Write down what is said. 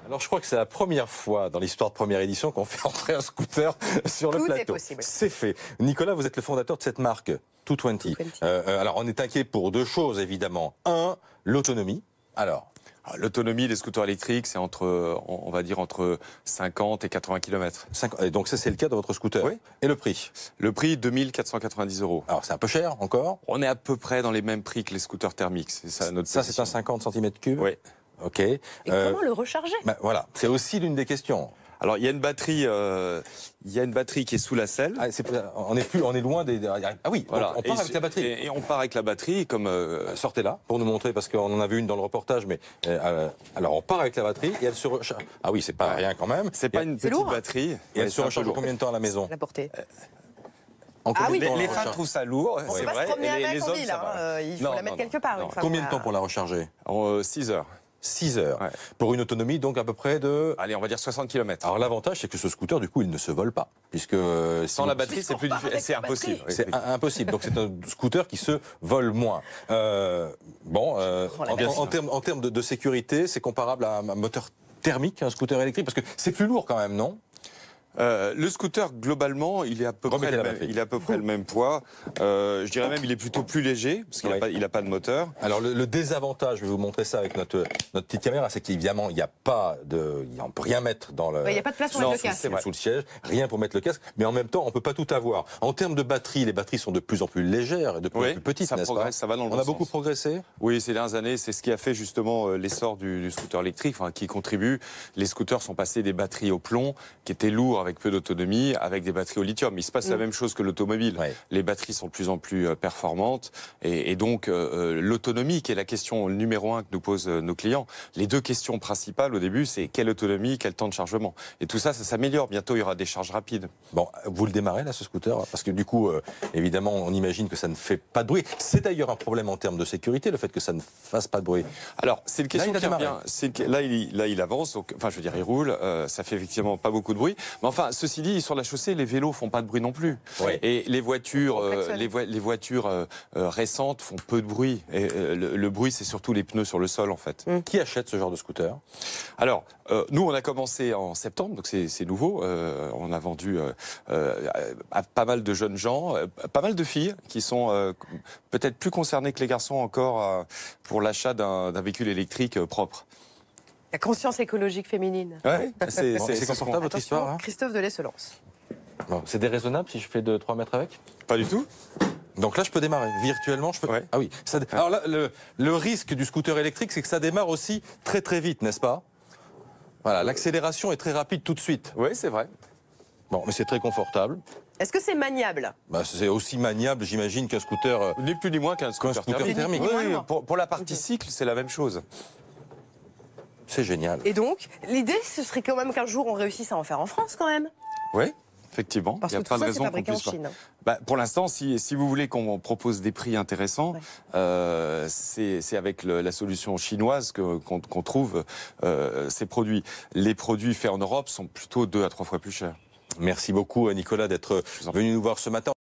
Alors je crois que c'est la première fois dans l'histoire de Première Édition qu'on fait entrer un scooter sur le plateau. Tout est possible. C'est fait. Nicolas, vous êtes le fondateur de cette marque, 220. Alors on est inquiet pour deux choses évidemment. Un, l'autonomie. Alors l'autonomie des scooters électriques, c'est on va dire entre 50 et 80 km. Et donc ça c'est le cas de votre scooter. Oui. Et le prix? Le prix, 2490 €. Alors c'est un peu cher encore? On est à peu près dans les mêmes prix que les scooters thermiques. C'est ça notre Ça c'est un 50 cm3? Oui. Ok. Et comment le recharger? Voilà, c'est aussi l'une des questions. Alors il y a une batterie qui est sous la selle. Ah, on est loin des. Ah oui, Voilà. on part avec la batterie. Et on part avec la batterie comme. Sortez-la pour nous montrer parce qu'on en a vu une dans le reportage. Mais alors on part avec la batterie et elle se recharge. Ah oui, c'est pas rien quand même. C'est pas une petite lourd. batterie. Et elle se recharge en combien de temps à la maison? La portée. Les femmes trouvent ça lourd, On c'est peut pas vrai. se promener Et avec les en hommes, ville, ça va. il faut Non, la mettre non, quelque part. non. Une femme. Combien de temps pour la recharger? 6 heures. 6 heures. Ouais. Pour une autonomie donc à peu près de. Allez, on va dire 60 km. Alors l'avantage c'est que ce scooter du coup il ne se vole pas puisque Sans la batterie, c'est plus difficile, c'est impossible. C'est impossible. Donc c'est un scooter qui se vole moins. En termes de sécurité, c'est comparable à un moteur thermique, un scooter électrique, parce que c'est plus lourd quand même, non? Le scooter, globalement, il est à peu près le même poids. Je dirais même il est plutôt plus léger, parce qu'il n'a pas de moteur. Alors le désavantage, je vais vous montrer ça avec notre petite caméra, c'est qu'évidemment, on peut rien mettre dans le... Il n'y a pas de place pour mettre le casque. Sous le siège, rien pour mettre le casque, mais en même temps, on peut pas tout avoir. En termes de batterie, les batteries sont de plus en plus légères et de plus en plus petites, n'est-ce pas? Ça va dans le bon On a sens. beaucoup progressé? Oui, ces dernières années, c'est ce qui a fait justement l'essor du scooter électrique, qui contribue. Les scooters sont passés des batteries au plomb, qui étaient lourds avec peu d'autonomie, avec des batteries au lithium. Il se passe la même chose que l'automobile. Ouais. Les batteries sont de plus en plus performantes et donc l'autonomie, qui est la question numéro 1 que nous posent nos clients. Les deux questions principales au début, c'est quelle autonomie, quel temps de chargement. Et tout ça, ça s'améliore. Bientôt, il y aura des charges rapides. Bon, vous le démarrez là, ce scooter? Parce que du coup, évidemment, on imagine que ça ne fait pas de bruit. C'est d'ailleurs un problème en termes de sécurité, le fait que ça ne fasse pas de bruit. Alors, c'est une question Là, qui revient. Là, il avance. Donc, enfin, je veux dire, il roule. Ça fait effectivement pas beaucoup de bruit. Mais enfin, ceci dit, sur la chaussée, les vélos font pas de bruit non plus. Oui. Et les voitures, les voitures récentes font peu de bruit. Et le bruit, c'est surtout les pneus sur le sol, en fait. Qui achète ce genre de scooter? Alors, nous, on a commencé en septembre, donc c'est nouveau. On a vendu à pas mal de jeunes gens, pas mal de filles qui sont peut-être plus concernées que les garçons encore pour l'achat d'un véhicule électrique propre. La conscience écologique féminine. Ouais, c'est confortable votre histoire, hein? Christophe Delay se lance. Bon, c'est déraisonnable si je fais 2-3 mètres avec? Pas du tout. Donc là, je peux démarrer. Virtuellement, je peux. Ouais. Ah oui. Alors là, le risque du scooter électrique, c'est que ça démarre aussi très très vite, n'est-ce pas? Voilà, l'accélération est très rapide tout de suite. Oui, c'est vrai. Bon, mais c'est très confortable. Est-ce que c'est maniable? C'est aussi maniable, j'imagine, qu'un scooter. Ni plus ni moins qu'un scooter thermique. Oui, pour la partie cycle, c'est la même chose. C'est génial. Et donc, l'idée, ce serait quand même qu'un jour, on réussisse à en faire en France, quand même. Oui, effectivement. Parce Il y a que pas tout de ça, c'est raison qu'on fabriqué en puisse pas. Chine. Pour l'instant, si vous voulez qu'on propose des prix intéressants, c'est avec la solution chinoise qu'on trouve ces produits. Les produits faits en Europe sont plutôt 2 à 3 fois plus chers. Merci beaucoup, Nicolas, d'être venu nous voir ce matin.